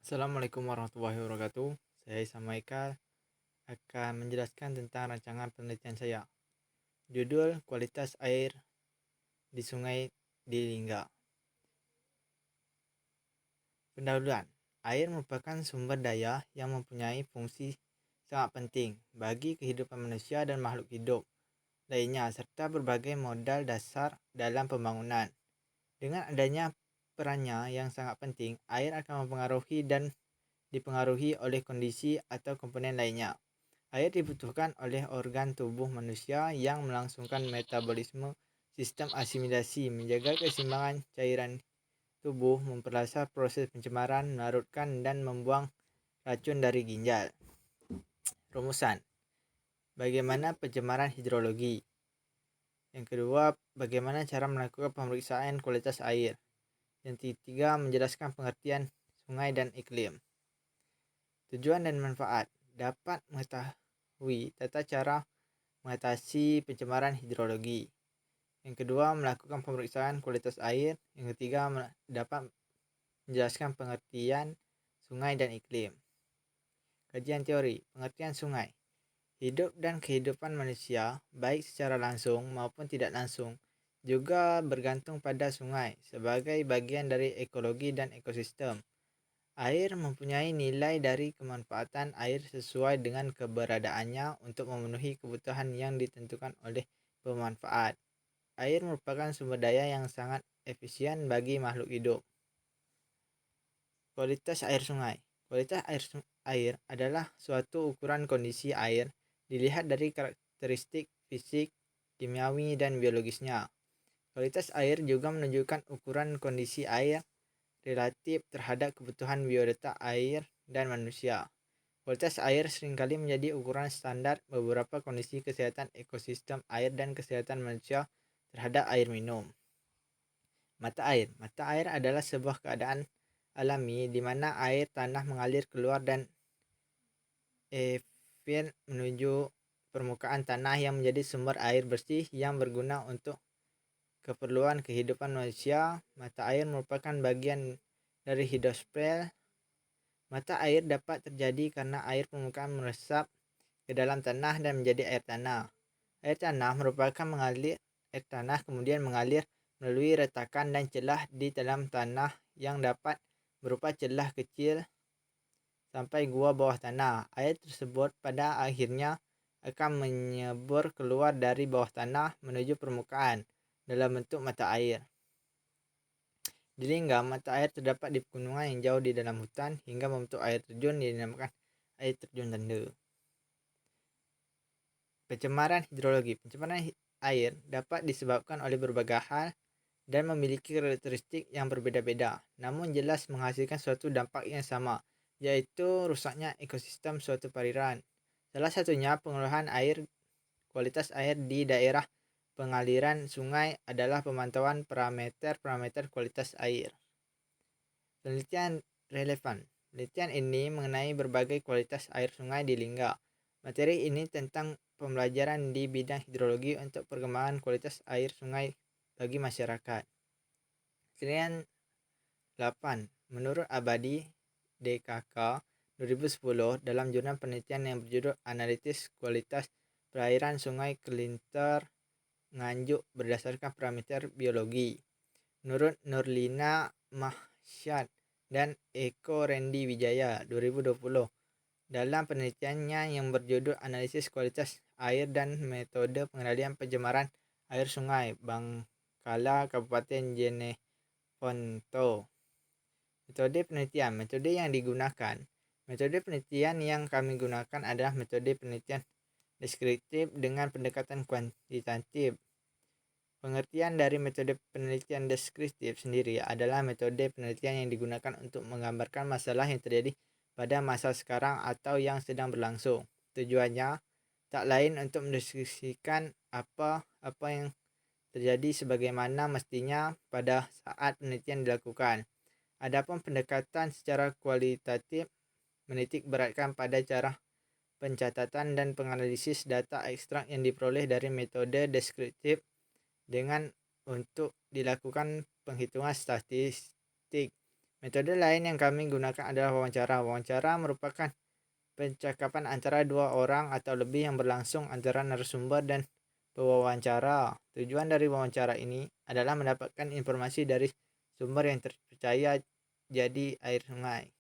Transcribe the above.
Assalamualaikum warahmatullahi wabarakatuh. Saya Samaika akan menjelaskan tentang rancangan penelitian saya. Judul Kualitas Air di Sungai di Lingga. Pendahuluan. Air merupakan sumber daya yang mempunyai fungsi sangat penting bagi kehidupan manusia dan makhluk hidup lainnya serta berbagai modal dasar dalam pembangunan. Dengan adanya perannya yang sangat penting, air akan mempengaruhi dan dipengaruhi oleh kondisi atau komponen lainnya. Air dibutuhkan oleh organ tubuh manusia yang melangsungkan metabolisme, sistem asimilasi, menjaga keseimbangan cairan tubuh, memperlancar proses pencemaran, melarutkan dan membuang racun dari ginjal. Rumusan. Bagaimana pencemaran hidrologi? Yang kedua, bagaimana cara melakukan pemeriksaan kualitas air? Yang ketiga, menjelaskan pengertian sungai dan iklim. Tujuan dan manfaat. Dapat mengetahui tata cara mengatasi pencemaran hidrologi. Yang kedua, melakukan pemeriksaan kualitas air. Yang ketiga, dapat menjelaskan pengertian sungai dan iklim. Kajian teori, pengertian sungai. Hidup dan kehidupan manusia, baik secara langsung maupun tidak langsung, juga bergantung pada sungai sebagai bagian dari ekologi dan ekosistem. Air mempunyai nilai dari kemanfaatan air sesuai dengan keberadaannya untuk memenuhi kebutuhan yang ditentukan oleh pemanfaat. Air merupakan sumber daya yang sangat efisien bagi makhluk hidup. Kualitas air sungai. Kualitas air adalah suatu ukuran kondisi air dilihat dari karakteristik fisik, kimiawi, dan biologisnya. Kualitas air juga menunjukkan ukuran kondisi air relatif terhadap kebutuhan biodata air dan manusia. Kualitas air seringkali menjadi ukuran standar beberapa kondisi kesehatan ekosistem air dan kesehatan manusia terhadap air minum. Mata air. Mata air adalah sebuah keadaan alami di mana air tanah mengalir keluar dan efir menuju permukaan tanah yang menjadi sumber air bersih yang berguna untuk keperluan kehidupan manusia. Mata air merupakan bagian dari hidrosfer. Mata air dapat terjadi karena air permukaan meresap ke dalam tanah dan menjadi air tanah. Air tanah merupakan air tanah kemudian mengalir melalui retakan dan celah di dalam tanah yang dapat berupa celah kecil sampai gua bawah tanah. Air tersebut pada akhirnya akan menyembur keluar dari bawah tanah menuju permukaan dalam bentuk mata air. Di Lingga, mata air terdapat di pegunungan yang jauh di dalam hutan hingga membentuk air terjun yang dinamakan air terjun tanda. Pencemaran hidrologi. Pencemaran air dapat disebabkan oleh berbagai hal dan memiliki karakteristik yang berbeda-beda, namun jelas menghasilkan suatu dampak yang sama, yaitu rusaknya ekosistem suatu perairan. Salah satunya pengolahan air. Kualitas air di daerah pengaliran sungai adalah pemantauan parameter kualitas air. Penelitian relevan. Penelitian ini mengenai berbagai kualitas air sungai di Lingga. Materi ini tentang pembelajaran di bidang hidrologi untuk perkembangan kualitas air sungai bagi masyarakat. Penelitian 8. Menurut Abadi DKK 2010 dalam jurnal penelitian yang berjudul Analisis Kualitas Perairan Sungai Kelinter Nganjuk berdasarkan parameter biologi. Menurut Nurlina Mahsyad dan Eko Randy Wijaya 2020 dalam penelitiannya yang berjudul Analisis Kualitas Air dan Metode Pengendalian Pencemaran Air Sungai Bangkala Kabupaten Jeneponto. Metode penelitian. Metode yang digunakan. Metode penelitian yang kami gunakan adalah metode penelitian deskriptif dengan pendekatan kuantitatif. Pengertian dari metode penelitian deskriptif sendiri adalah metode penelitian yang digunakan untuk menggambarkan masalah yang terjadi pada masa sekarang atau yang sedang berlangsung. Tujuannya tak lain untuk mendeskripsikan apa yang terjadi sebagaimana mestinya pada saat penelitian dilakukan. Adapun pendekatan secara kualitatif menitik beratkan pada cara pencatatan dan penganalisis data ekstrak yang diperoleh dari metode deskriptif dengan untuk dilakukan penghitungan statistik Metode lain yang kami gunakan adalah wawancara. Wawancara merupakan percakapan antara dua orang atau lebih yang berlangsung antara narasumber dan pewawancara. Tujuan dari wawancara ini adalah mendapatkan informasi dari sumber yang terpercaya, jadi air sungai.